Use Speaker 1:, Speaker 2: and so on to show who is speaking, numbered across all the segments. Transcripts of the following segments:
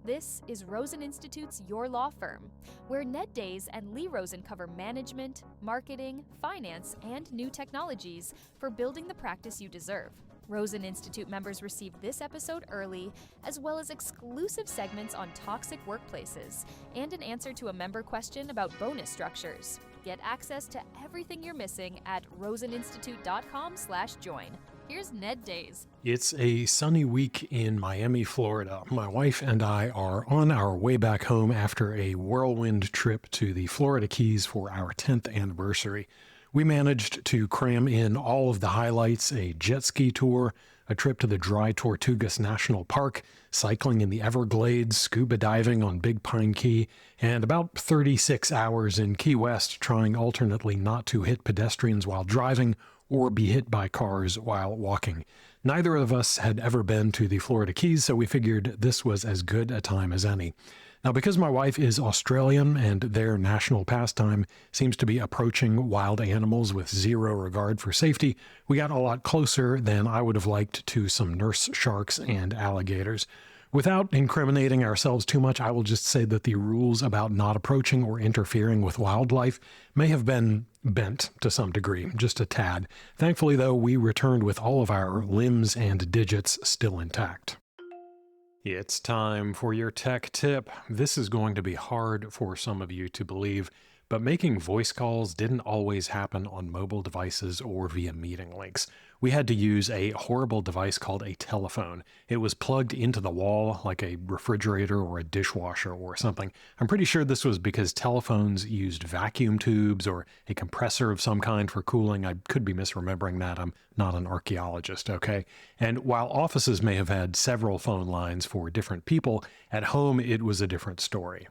Speaker 1: This is Rosen Institute's Your Law Firm, where Ned Days and Lee Rosen cover management, marketing, finance, and new technologies for building the practice you deserve. Rosen Institute members receive this episode early, as well as exclusive segments on toxic workplaces and an answer to a member question about bonus structures. Get access to everything you're missing at roseninstitute.com/join. Here's Ned Days.
Speaker 2: It's a sunny week in Miami, Florida. My wife and I are on our way back home after a whirlwind trip to the Florida Keys for our 10th anniversary. We managed to cram in all of the highlights: a jet ski tour, a trip to the Dry Tortugas National Park, cycling in the Everglades, scuba diving on Big Pine Key, and about 36 hours in Key West trying alternately not to hit pedestrians while driving or be hit by cars while walking. Neither of us had ever been to the Florida Keys, so we figured this was as good a time as any. Now, because my wife is Australian and their national pastime seems to be approaching wild animals with zero regard for safety, we got a lot closer than I would have liked to some nurse sharks and alligators. Without incriminating ourselves too much, I will just say that the rules about not approaching or interfering with wildlife may have been bent to some degree, just a tad. Thankfully, though, we returned with all of our limbs and digits still intact. It's time for your tech tip. This is going to be hard for some of you to believe, but making voice calls didn't always happen on mobile devices or via meeting links. We had to use a horrible device called a telephone. It was plugged into the wall like a refrigerator or a dishwasher or something. I'm pretty sure this was because telephones used vacuum tubes or a compressor of some kind for cooling. I could be misremembering that. I'm not an archaeologist, okay? And while offices may have had several phone lines for different people, at home it was a different story.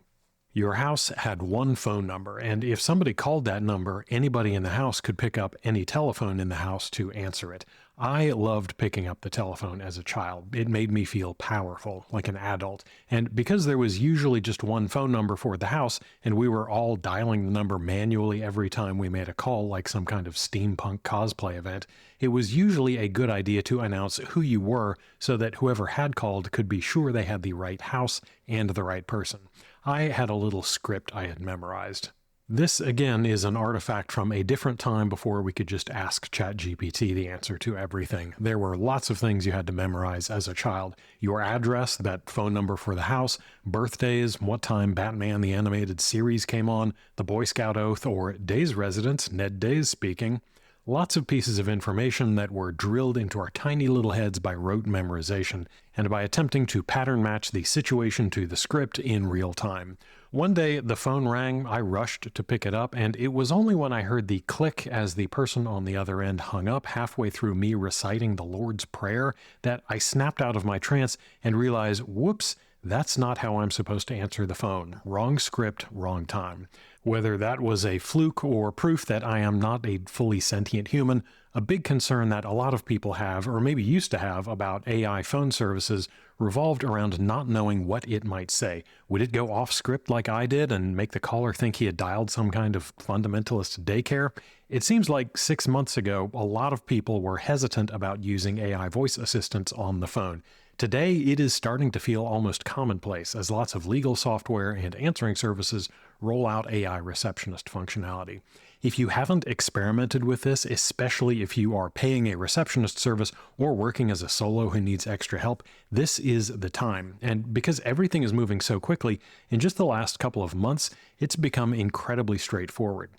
Speaker 2: Your house had one phone number, and if somebody called that number, anybody in the house could pick up any telephone in the house to answer it. I loved picking up the telephone as a child. It made me feel powerful, like an adult. And because there was usually just one phone number for the house, and we were all dialing the number manually every time we made a call, like some kind of steampunk cosplay event, it was usually a good idea to announce who you were so that whoever had called could be sure they had the right house and the right person. I had a little script I had memorized. This, again, is an artifact from a different time before we could just ask ChatGPT the answer to everything. There were lots of things you had to memorize as a child. Your address, that phone number for the house, birthdays, what time Batman the Animated Series came on, the Boy Scout oath, or Days residence, Ned Days speaking. Lots of pieces of information that were drilled into our tiny little heads by rote memorization, and by attempting to pattern match the situation to the script in real time. One day, the phone rang, I rushed to pick it up, and it was only when I heard the click as the person on the other end hung up halfway through me reciting the Lord's Prayer that I snapped out of my trance and realized, whoops, that's not how I'm supposed to answer the phone. Wrong script, wrong time. Whether that was a fluke or proof that I am not a fully sentient human, a big concern that a lot of people have, or maybe used to have, about AI phone services revolved around not knowing what it might say. Would it go off script like I did and make the caller think he had dialed some kind of fundamentalist daycare? It seems like 6 months ago, a lot of people were hesitant about using AI voice assistants on the phone. Today, it is starting to feel almost commonplace as lots of legal software and answering services roll out AI receptionist functionality. If you haven't experimented with this, especially if you are paying a receptionist service or working as a solo who needs extra help, this is the time. And because everything is moving so quickly, in just the last couple of months, it's become incredibly straightforward.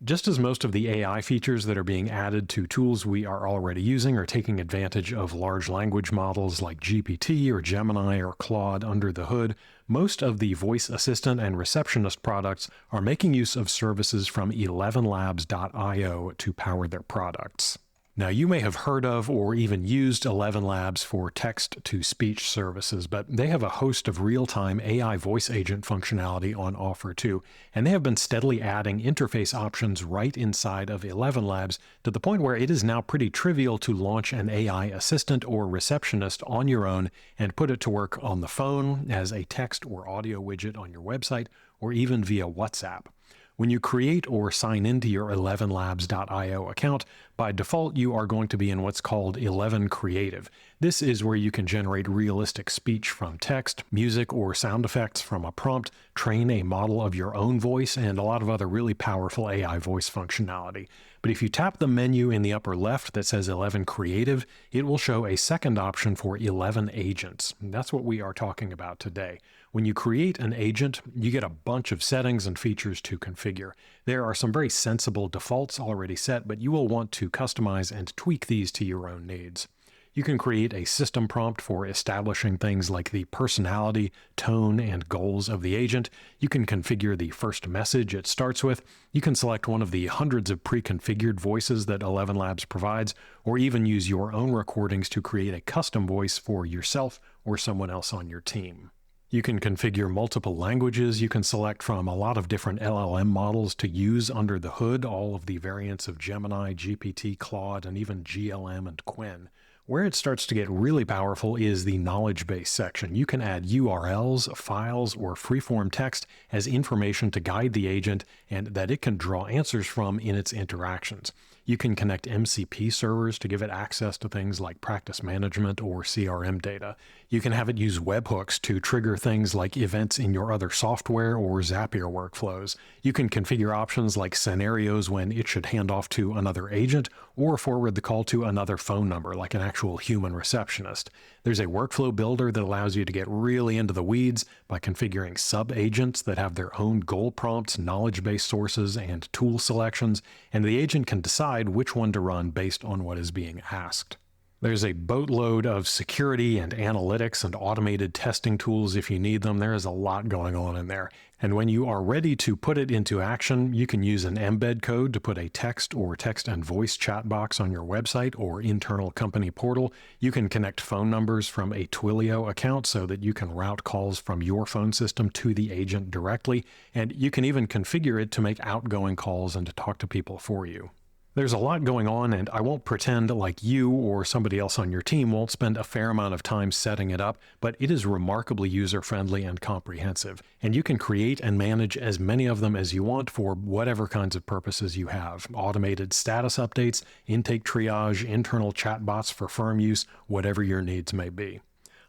Speaker 2: Just as most of the AI features that are being added to tools we are already using are taking advantage of large language models like GPT or Gemini or Claude under the hood, most of the voice assistant and receptionist products are making use of services from ElevenLabs.io to power their products. Now, you may have heard of or even used ElevenLabs for text-to-speech services, but they have a host of real-time AI voice agent functionality on offer too, and they have been steadily adding interface options right inside of ElevenLabs to the point where it is now pretty trivial to launch an AI assistant or receptionist on your own and put it to work on the phone, as a text or audio widget on your website, or even via WhatsApp. When you create or sign into your ElevenLabs.io account, by default you are going to be in what's called 11 Creative. This is where you can generate realistic speech from text, music, or sound effects from a prompt, train a model of your own voice, and a lot of other really powerful AI voice functionality. But if you tap the menu in the upper left that says 11 Creative, it will show a second option for 11 Agents. That's what we are talking about today. When you create an agent, you get a bunch of settings and features to configure. There are some very sensible defaults already set, but you will want to customize and tweak these to your own needs. You can create a system prompt for establishing things like the personality, tone, and goals of the agent. You can configure the first message it starts with. You can select one of the hundreds of pre-configured voices that ElevenLabs provides, or even use your own recordings to create a custom voice for yourself or someone else on your team. You can configure multiple languages. You can select from a lot of different LLM models to use under the hood, all of the variants of Gemini, GPT, Claude, and even GLM and Qwen. Where it starts to get really powerful is the knowledge base section. You can add URLs, files, or freeform text as information to guide the agent and that it can draw answers from in its interactions. You can connect MCP servers to give it access to things like practice management or CRM data. You can have it use webhooks to trigger things like events in your other software or Zapier workflows. You can configure options like scenarios when it should hand off to another agent or forward the call to another phone number like an actual human receptionist. There's a workflow builder that allows you to get really into the weeds by configuring sub-agents that have their own goal prompts, knowledge-based sources, and tool selections, and the agent can decide which one to run based on what is being asked. There's a boatload of security and analytics and automated testing tools if you need them. There is a lot going on in there. And when you are ready to put it into action, you can use an embed code to put a text or text and voice chat box on your website or internal company portal. You can connect phone numbers from a Twilio account so that you can route calls from your phone system to the agent directly. And you can even configure it to make outgoing calls and to talk to people for you. There's a lot going on, and I won't pretend like you or somebody else on your team won't spend a fair amount of time setting it up, but it is remarkably user-friendly and comprehensive, and you can create and manage as many of them as you want for whatever kinds of purposes you have. Automated status updates, intake triage, internal chatbots for firm use, whatever your needs may be.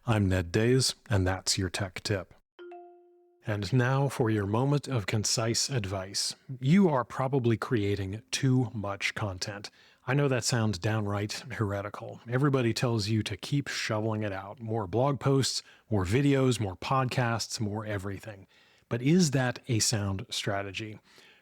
Speaker 2: I'm Ned Days, and that's your tech tip. And now for your moment of concise advice. You are probably creating too much content. I know that sounds downright heretical. Everybody tells you to keep shoveling it out. More blog posts, more videos, more podcasts, more everything. But is that a sound strategy?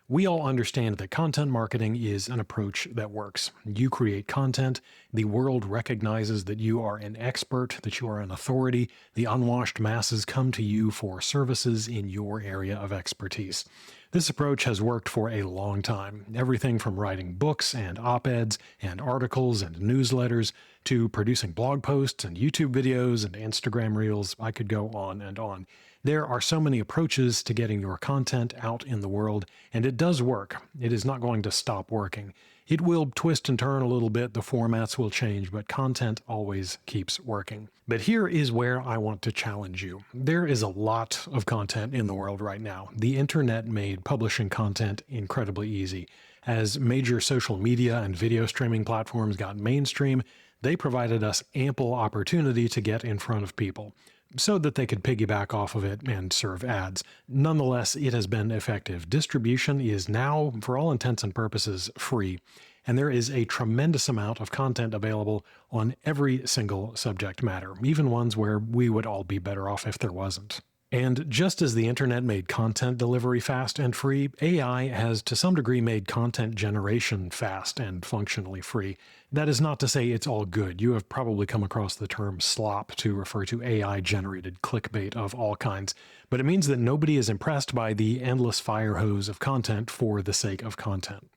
Speaker 2: We all understand that content marketing is an approach that works. You create content, the world recognizes that you are an expert, that you are an authority, the unwashed masses come to you for services in your area of expertise. This approach has worked for a long time. Everything from writing books and op-eds and articles and newsletters to producing blog posts and YouTube videos and Instagram reels. I could go on and on. There are so many approaches to getting your content out in the world, and it does work. It is not going to stop working. It will twist and turn a little bit, the formats will change, but content always keeps working. But here is where I want to challenge you. There is a lot of content in the world right now. The internet made publishing content incredibly easy. As major social media and video streaming platforms got mainstream, they provided us ample opportunity to get in front of people, so that they could piggyback off of it and serve ads. Nonetheless, it has been effective. Distribution is now, for all intents and purposes, free, and there is a tremendous amount of content available on every single subject matter, even ones where we would all be better off if there wasn't. And just as the internet made content delivery fast and free, AI has to some degree made content generation fast and functionally free. That is not to say it's all good. You have probably come across the term slop to refer to AI-generated clickbait of all kinds, but it means that nobody is impressed by the endless fire hose of content for the sake of content.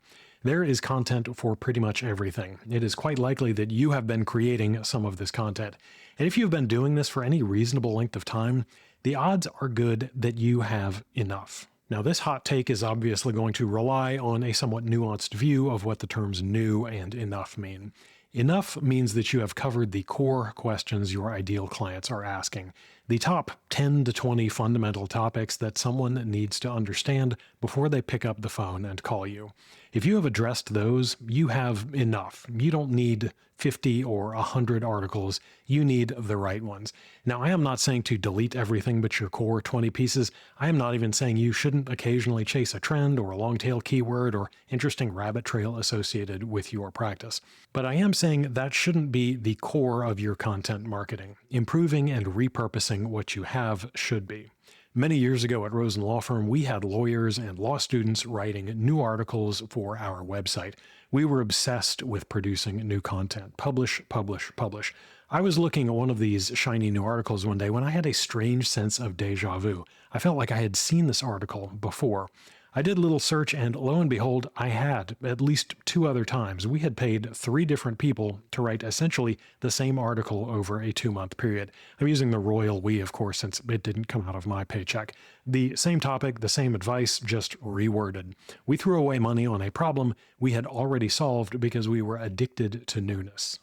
Speaker 2: There is content for pretty much everything. It is quite likely that you have been creating some of this content. And if you've been doing this for any reasonable length of time, the odds are good that you have enough. Now, this hot take is obviously going to rely on a somewhat nuanced view of what the terms new and enough mean. Enough means that you have covered the core questions your ideal clients are asking. The top 10 to 20 fundamental topics that someone needs to understand before they pick up the phone and call you. If you have addressed those, you have enough. You don't need 50 or 100 articles. You need the right ones. Now, I am not saying to delete everything but your core 20 pieces. I am not even saying you shouldn't occasionally chase a trend or a long tail keyword or interesting rabbit trail associated with your practice. But I am saying that shouldn't be the core of your content marketing. Improving and repurposing what you have should be. Many years ago at Rosen Law Firm, we had lawyers and law students writing new articles for our website. We were obsessed with producing new content. Publish, publish, publish. I was looking at one of these shiny new articles one day when I had a strange sense of deja vu. I felt like I had seen this article before. I did a little search, and lo and behold, I had at least 2 other times. We had paid 3 different people to write essentially the same article over a 2-month period. I'm using the royal we, of course, since it didn't come out of my paycheck. The same topic, the same advice, just reworded. We threw away money on a problem we had already solved because we were addicted to newness.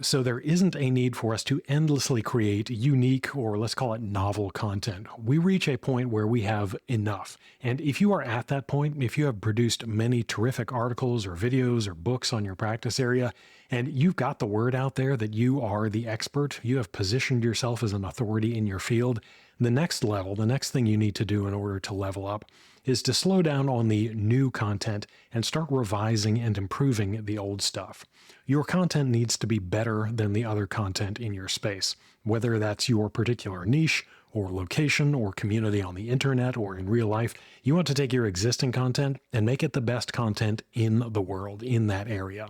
Speaker 2: So there isn't a need for us to endlessly create unique, or let's call it novel content. We reach a point where we have enough. And if you are at that point, if you have produced many terrific articles or videos or books on your practice area, and you've got the word out there that you are the expert, you have positioned yourself as an authority in your field, the next level, the next thing you need to do in order to level up is to slow down on the new content and start revising and improving the old stuff. Your content needs to be better than the other content in your space, whether that's your particular niche or location or community on the internet or in real life. You want to take your existing content and make it the best content in the world in that area.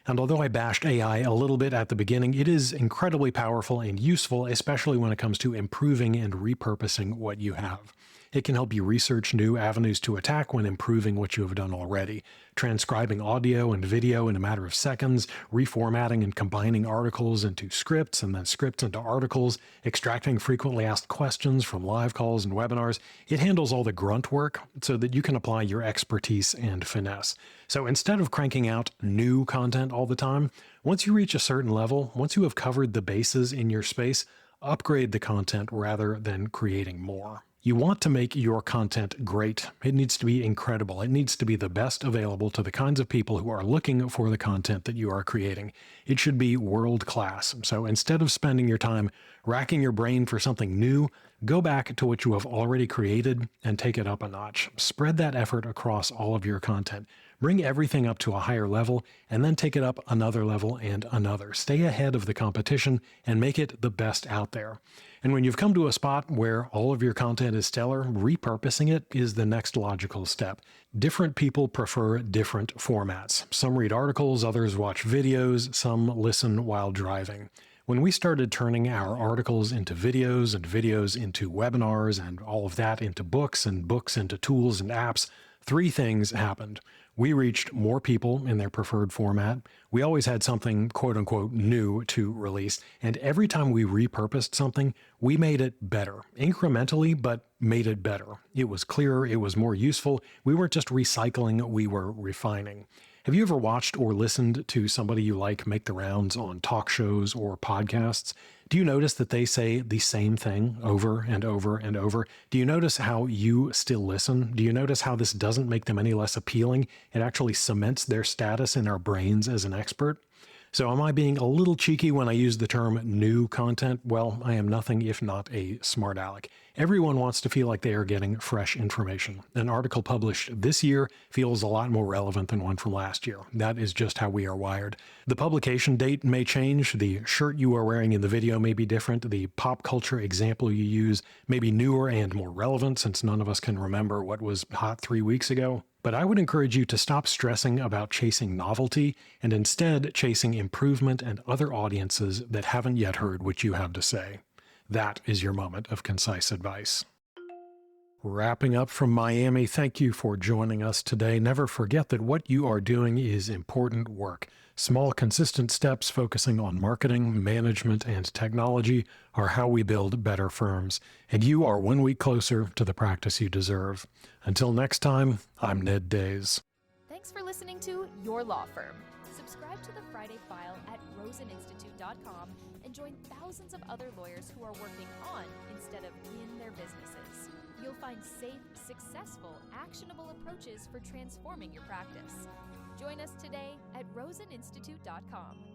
Speaker 2: And although I bashed AI a little bit at the beginning, it is incredibly powerful and useful, especially when it comes to improving and repurposing what you have. It can help you research new avenues to attack when improving what you have done already, transcribing audio and video in a matter of seconds, reformatting and combining articles into scripts and then scripts into articles, extracting frequently asked questions from live calls and webinars. It handles all the grunt work so that you can apply your expertise and finesse. So instead of cranking out new content all the time, once you reach a certain level, once you have covered the bases in your space, upgrade the content rather than creating more. You want to make your content great. It needs to be incredible. It needs to be the best available to the kinds of people who are looking for the content that you are creating. It should be world class. So instead of spending your time racking your brain for something new, go back to what you have already created and take it up a notch. Spread that effort across all of your content. Bring everything up to a higher level and then take it up another level and another. Stay ahead of the competition and make it the best out there. And when you've come to a spot where all of your content is stellar, repurposing it is the next logical step. Different people prefer different formats. Some read articles, others watch videos, some listen while driving. When we started turning our articles into videos and videos into webinars and all of that into books and books into tools and apps, 3 things happened. We reached more people in their preferred format. We always had something quote unquote new to release. And every time we repurposed something, we made it better, incrementally, but made it better. It was clearer. It was more useful. We weren't just recycling, we were refining. Have you ever watched or listened to somebody you like make the rounds on talk shows or podcasts? Do you notice that they say the same thing over and over and over? Do you notice how you still listen? Do you notice how this doesn't make them any less appealing? It actually cements their status in our brains as an expert. So am I being a little cheeky when I use the term new content? Well, I am nothing if not a smart aleck. Everyone wants to feel like they are getting fresh information. An article published this year feels a lot more relevant than one from last year. That is just how we are wired. The publication date may change. The shirt you are wearing in the video may be different. The pop culture example you use may be newer and more relevant since none of us can remember what was hot 3 weeks ago. But I would encourage you to stop stressing about chasing novelty and instead chasing improvement and other audiences that haven't yet heard what you have to say. That is your moment of concise advice. Wrapping up from Miami, thank you for joining us today. Never forget that what you are doing is important work. Small, consistent steps focusing on marketing, management, and technology are how we build better firms. And you are 1 week closer to the practice you deserve. Until next time, I'm Ned Days.
Speaker 1: Thanks for listening to Your Law Firm. Subscribe to the Friday File at roseninstitute.com and join thousands of other lawyers who are working on instead of in their businesses. You'll find safe, successful, actionable approaches for transforming your practice. Join us today at roseninstitute.com.